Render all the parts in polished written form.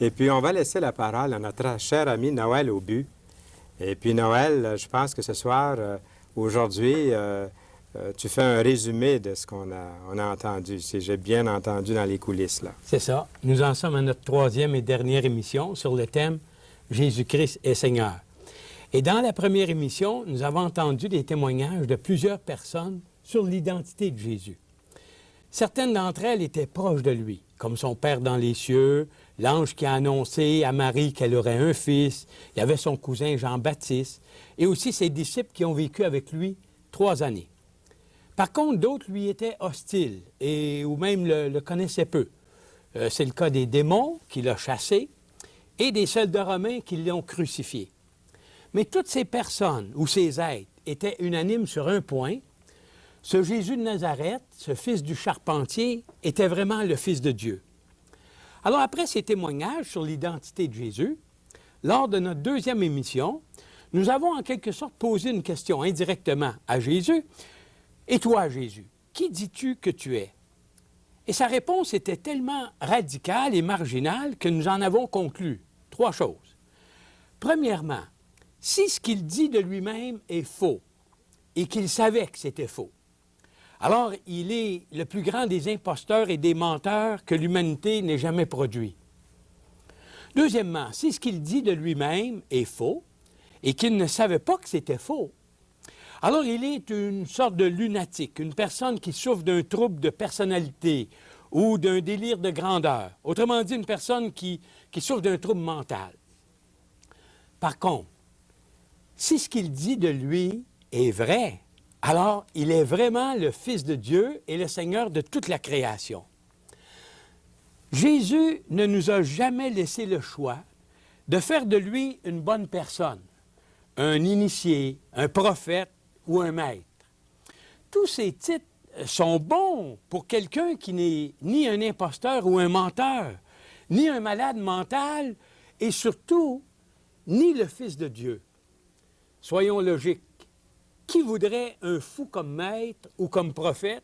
Et puis, on va laisser la parole à notre cher ami Noël Aubu. Et puis, Noël, je pense que ce soir, aujourd'hui, tu fais un résumé de ce qu'on a entendu, si j'ai bien entendu dans les coulisses, là. C'est ça. Nous en sommes à notre troisième et dernière émission sur le thème « Jésus-Christ est Seigneur ». Et dans la première émission, nous avons entendu des témoignages de plusieurs personnes sur l'identité de Jésus. Certaines d'entre elles étaient proches de lui, comme son Père dans les cieux, l'ange qui a annoncé à Marie qu'elle aurait un fils, il y avait son cousin Jean-Baptiste, et aussi ses disciples qui ont vécu avec lui 3 années. Par contre, d'autres lui étaient hostiles ou même le connaissaient peu. C'est le cas des démons qui l'ont chassé et des soldats romains qui l'ont crucifié. Mais toutes ces personnes ou ces êtres étaient unanimes sur un point. Ce Jésus de Nazareth, ce fils du charpentier, était vraiment le Fils de Dieu. Alors après ces témoignages sur l'identité de Jésus, lors de notre deuxième émission, nous avons en quelque sorte posé une question indirectement à Jésus. « Et toi, Jésus, qui dis-tu que tu es? » Et sa réponse était tellement radicale et marginale que nous en avons conclu 3 choses. Premièrement, si ce qu'il dit de lui-même est faux et qu'il savait que c'était faux, alors il est le plus grand des imposteurs et des menteurs que l'humanité n'ait jamais produit. Deuxièmement, si ce qu'il dit de lui-même est faux et qu'il ne savait pas que c'était faux, alors il est une sorte de lunatique, une personne qui souffre d'un trouble de personnalité ou d'un délire de grandeur. Autrement dit, une personne qui souffre d'un trouble mental. Par contre, si ce qu'il dit de lui est vrai, alors il est vraiment le Fils de Dieu et le Seigneur de toute la création. Jésus ne nous a jamais laissé le choix de faire de lui une bonne personne, un initié, un prophète ou un maître. Tous ces titres sont bons pour quelqu'un qui n'est ni un imposteur ou un menteur, ni un malade mental et surtout, ni le Fils de Dieu. Soyons logiques. Qui voudrait un fou comme maître ou comme prophète?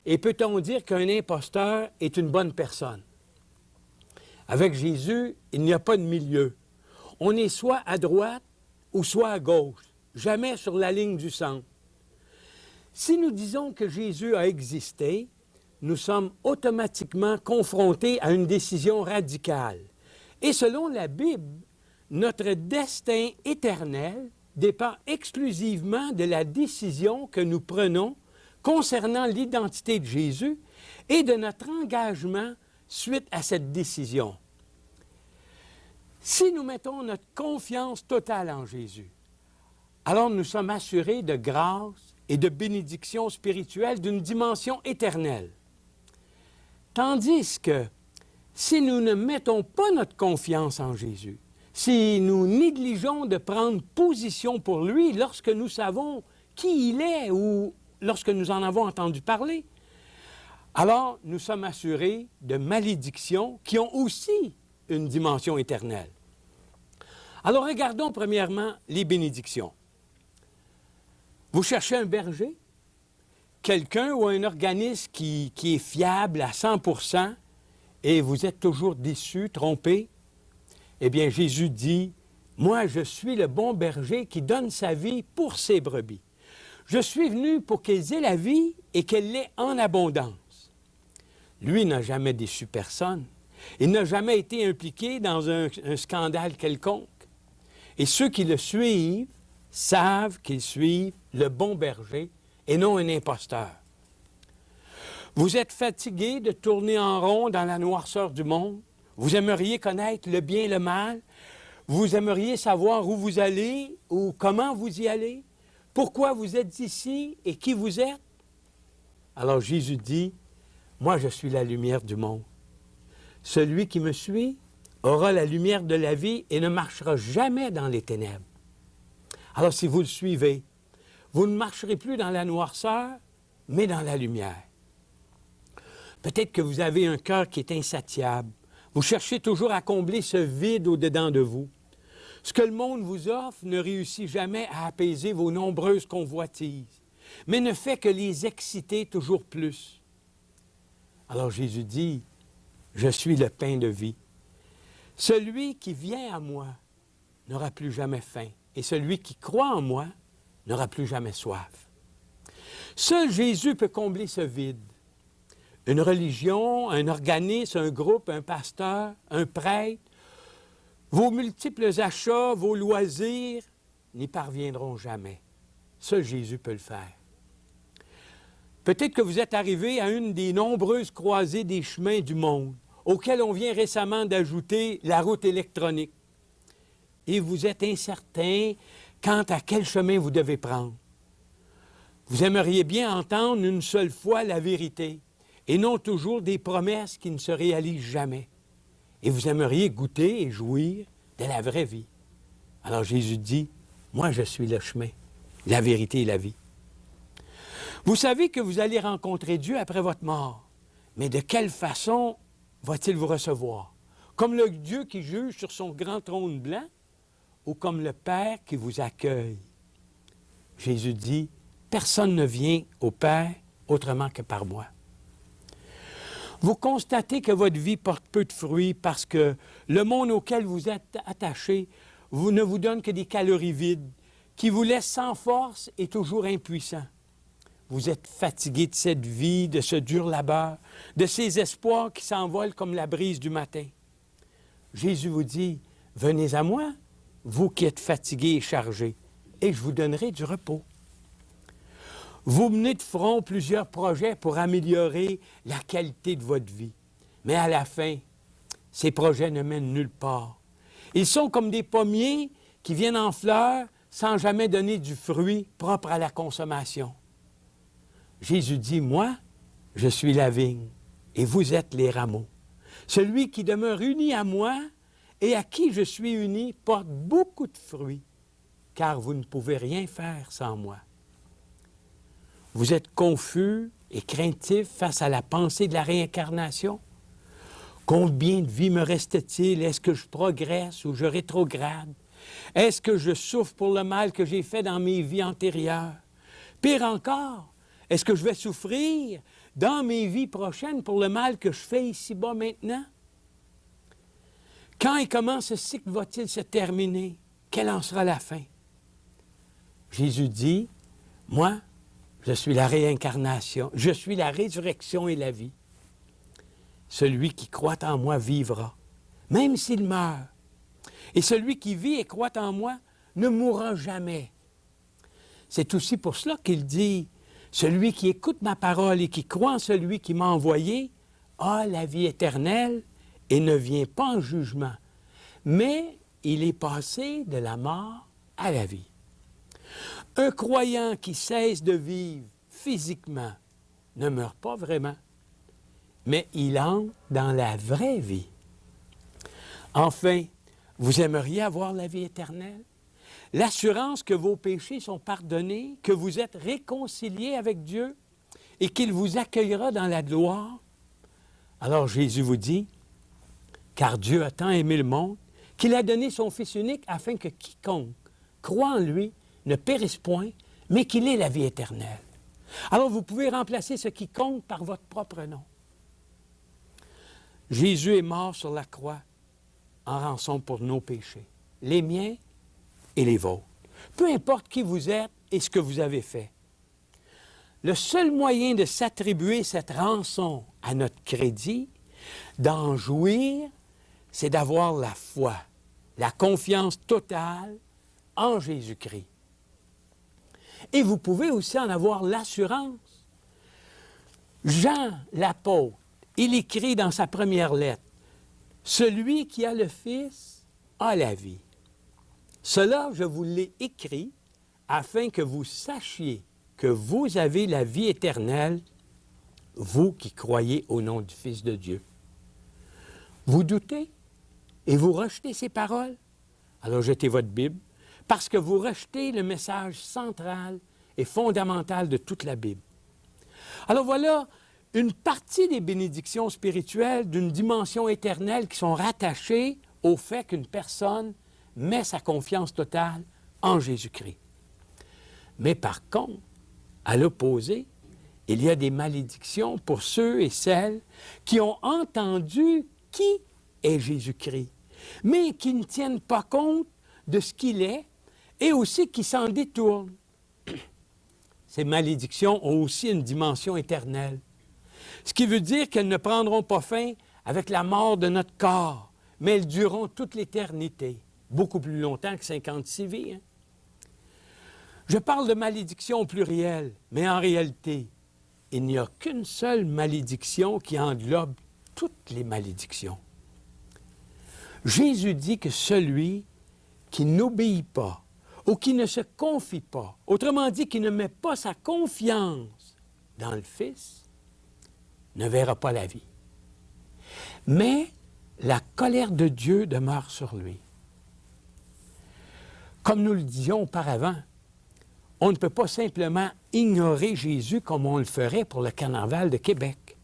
Et peut-on dire qu'un imposteur est une bonne personne? Avec Jésus, il n'y a pas de milieu. On est soit à droite ou soit à gauche, jamais sur la ligne du centre. Si nous disons que Jésus a existé, nous sommes automatiquement confrontés à une décision radicale. Et selon la Bible, notre destin éternel dépend exclusivement de la décision que nous prenons concernant l'identité de Jésus et de notre engagement suite à cette décision. Si nous mettons notre confiance totale en Jésus, alors nous sommes assurés de grâce et de bénédiction spirituelle d'une dimension éternelle. Tandis que si nous ne mettons pas notre confiance en Jésus, si nous négligeons de prendre position pour lui lorsque nous savons qui il est ou lorsque nous en avons entendu parler, alors nous sommes assurés de malédictions qui ont aussi une dimension éternelle. Alors regardons premièrement les bénédictions. Vous cherchez un berger, quelqu'un ou un organisme qui est fiable à 100% et vous êtes toujours déçu, trompé. Eh bien, Jésus dit, « Moi, je suis le bon berger qui donne sa vie pour ses brebis. Je suis venu pour qu'elles aient la vie et qu'elle l'ait en abondance. » Lui n'a jamais déçu personne. Il n'a jamais été impliqué dans un scandale quelconque. Et ceux qui le suivent savent qu'ils suivent le bon berger et non un imposteur. Vous êtes fatigué de tourner en rond dans la noirceur du monde? Vous aimeriez connaître le bien et le mal? Vous aimeriez savoir où vous allez ou comment vous y allez? Pourquoi vous êtes ici et qui vous êtes? Alors Jésus dit, « Moi, je suis la lumière du monde. Celui qui me suit aura la lumière de la vie et ne marchera jamais dans les ténèbres. » Alors si vous le suivez, vous ne marcherez plus dans la noirceur, mais dans la lumière. Peut-être que vous avez un cœur qui est insatiable. Vous cherchez toujours à combler ce vide au-dedans de vous. Ce que le monde vous offre ne réussit jamais à apaiser vos nombreuses convoitises, mais ne fait que les exciter toujours plus. Alors Jésus dit, « Je suis le pain de vie. Celui qui vient à moi n'aura plus jamais faim, et celui qui croit en moi n'aura plus jamais soif. Seul Jésus peut combler ce vide. Une religion, un organisme, un groupe, un pasteur, un prêtre, vos multiples achats, vos loisirs n'y parviendront jamais. Seul Jésus peut le faire. Peut-être que vous êtes arrivé à une des nombreuses croisées des chemins du monde, auxquelles on vient récemment d'ajouter la route électronique. Et vous êtes incertain quant à quel chemin vous devez prendre. Vous aimeriez bien entendre une seule fois la vérité, et non toujours des promesses qui ne se réalisent jamais. Et vous aimeriez goûter et jouir de la vraie vie. Alors Jésus dit, « Moi, je suis le chemin, la vérité et la vie. » Vous savez que vous allez rencontrer Dieu après votre mort, mais de quelle façon va-t-il vous recevoir? Comme le Dieu qui juge sur son grand trône blanc ou comme le Père qui vous accueille? Jésus dit, « Personne ne vient au Père autrement que par moi. » Vous constatez que votre vie porte peu de fruits parce que le monde auquel vous êtes attaché ne vous donne que des calories vides, qui vous laisse sans force et toujours impuissant. Vous êtes fatigué de cette vie, de ce dur labeur, de ces espoirs qui s'envolent comme la brise du matin. Jésus vous dit, « Venez à moi, vous qui êtes fatigués et chargés, et je vous donnerai du repos. » Vous menez de front plusieurs projets pour améliorer la qualité de votre vie. Mais à la fin, ces projets ne mènent nulle part. Ils sont comme des pommiers qui viennent en fleurs sans jamais donner du fruit propre à la consommation. Jésus dit, « Moi, je suis la vigne, et vous êtes les rameaux. Celui qui demeure uni à moi et à qui je suis uni porte beaucoup de fruits, car vous ne pouvez rien faire sans moi. » Vous êtes confus et craintif face à la pensée de la réincarnation? Combien de vies me reste-t-il? Est-ce que je progresse ou je rétrograde? Est-ce que je souffre pour le mal que j'ai fait dans mes vies antérieures? Pire encore, est-ce que je vais souffrir dans mes vies prochaines pour le mal que je fais ici-bas maintenant? Quand et comment ce cycle va-t-il se terminer? Quelle en sera la fin? Jésus dit, « Moi, je suis la réincarnation, je suis la résurrection et la vie. Celui qui croit en moi vivra, même s'il meurt. Et celui qui vit et croit en moi ne mourra jamais. » C'est aussi pour cela qu'il dit, « Celui qui écoute ma parole et qui croit en celui qui m'a envoyé a la vie éternelle et ne vient pas en jugement, mais il est passé de la mort à la vie. » Un croyant qui cesse de vivre physiquement ne meurt pas vraiment, mais il entre dans la vraie vie. Enfin, vous aimeriez avoir la vie éternelle? L'assurance que vos péchés sont pardonnés, que vous êtes réconciliés avec Dieu et qu'il vous accueillera dans la gloire? Alors Jésus vous dit, « Car Dieu a tant aimé le monde qu'il a donné son Fils unique afin que quiconque croit en lui ne périsse point, mais qu'il ait la vie éternelle. » Alors vous pouvez remplacer ce qui compte par votre propre nom. Jésus est mort sur la croix en rançon pour nos péchés, les miens et les vôtres. Peu importe qui vous êtes et ce que vous avez fait. Le seul moyen de s'attribuer cette rançon à notre crédit, d'en jouir, c'est d'avoir la foi, la confiance totale en Jésus-Christ. Et vous pouvez aussi en avoir l'assurance. Jean, l'apôtre, il écrit dans sa première lettre, « Celui qui a le Fils a la vie. Cela, je vous l'ai écrit afin que vous sachiez que vous avez la vie éternelle, vous qui croyez au nom du Fils de Dieu. » Vous doutez et vous rejetez ces paroles? Alors jetez votre Bible, parce que vous rejetez le message central et fondamental de toute la Bible. Alors voilà une partie des bénédictions spirituelles d'une dimension éternelle qui sont rattachées au fait qu'une personne met sa confiance totale en Jésus-Christ. Mais par contre, à l'opposé, il y a des malédictions pour ceux et celles qui ont entendu qui est Jésus-Christ, mais qui ne tiennent pas compte de ce qu'il est et aussi qui s'en détournent. Ces malédictions ont aussi une dimension éternelle, ce qui veut dire qu'elles ne prendront pas fin avec la mort de notre corps, mais elles dureront toute l'éternité, beaucoup plus longtemps que 56 vies. Hein? Je parle de malédiction au pluriel, mais en réalité, il n'y a qu'une seule malédiction qui englobe toutes les malédictions. Jésus dit que celui qui n'obéit pas ou qui ne se confie pas, autrement dit, qui ne met pas sa confiance dans le Fils, ne verra pas la vie. Mais la colère de Dieu demeure sur lui. Comme nous le disions auparavant, on ne peut pas simplement ignorer Jésus comme on le ferait pour le Carnaval de Québec.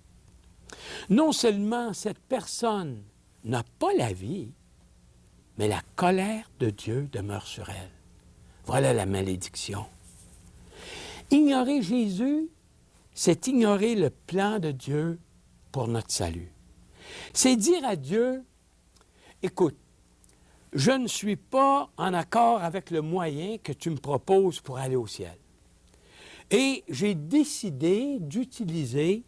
Non seulement cette personne n'a pas la vie, mais la colère de Dieu demeure sur elle. Voilà la malédiction. Ignorer Jésus, c'est ignorer le plan de Dieu pour notre salut. C'est dire à Dieu, écoute, je ne suis pas en accord avec le moyen que tu me proposes pour aller au ciel. Et j'ai décidé d'utiliser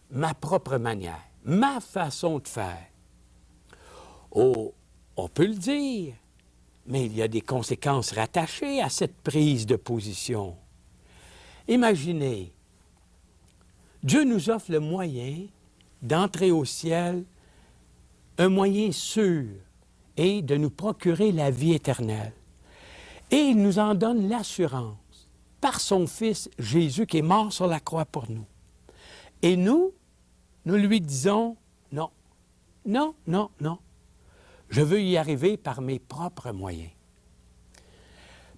ma propre manière, ma façon de faire. Oh, on peut le dire, mais il y a des conséquences rattachées à cette prise de position. Imaginez, Dieu nous offre le moyen d'entrer au ciel, un moyen sûr, et de nous procurer la vie éternelle. Et il nous en donne l'assurance par son Fils Jésus qui est mort sur la croix pour nous. Et nous lui disons non, non, non, non. Je veux y arriver par mes propres moyens,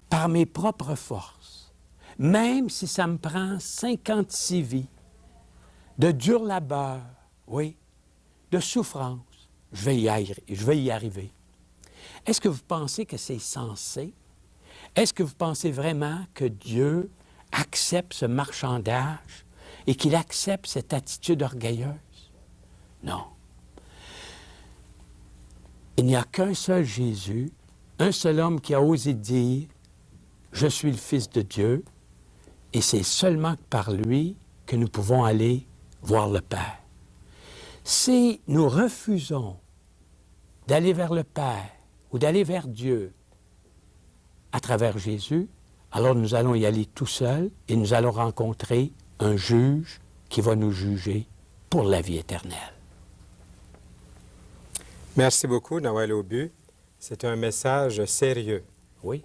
par mes propres forces, même si ça me prend 56 vies de dur labeur, oui, de souffrance, je vais y arriver. Est-ce que vous pensez que c'est sensé? Est-ce que vous pensez vraiment que Dieu accepte ce marchandage et qu'il accepte cette attitude orgueilleuse? Non. Il n'y a qu'un seul Jésus, un seul homme qui a osé dire « Je suis le Fils de Dieu » et c'est seulement par lui que nous pouvons aller voir le Père. Si nous refusons d'aller vers le Père ou d'aller vers Dieu à travers Jésus, alors nous allons y aller tout seuls et nous allons rencontrer un juge qui va nous juger pour la vie éternelle. Merci beaucoup, Noël Aubu. C'est un message sérieux. Oui.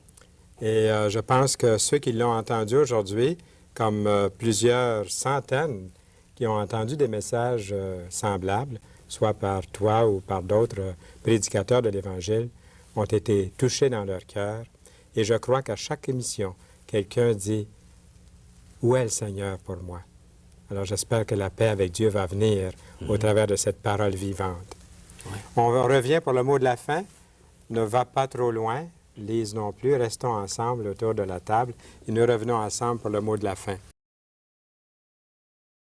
Et je pense que ceux qui l'ont entendu aujourd'hui, comme plusieurs centaines qui ont entendu des messages semblables, soit par toi ou par d'autres prédicateurs de l'Évangile, ont été touchés dans leur cœur. Et je crois qu'à chaque émission, quelqu'un dit « Où est le Seigneur pour moi? » Alors j'espère que la paix avec Dieu va venir au travers de cette parole vivante. Ouais. On revient pour le mot de la fin. Ne va pas trop loin, Lise non plus. Restons ensemble autour de la table et nous revenons ensemble pour le mot de la fin.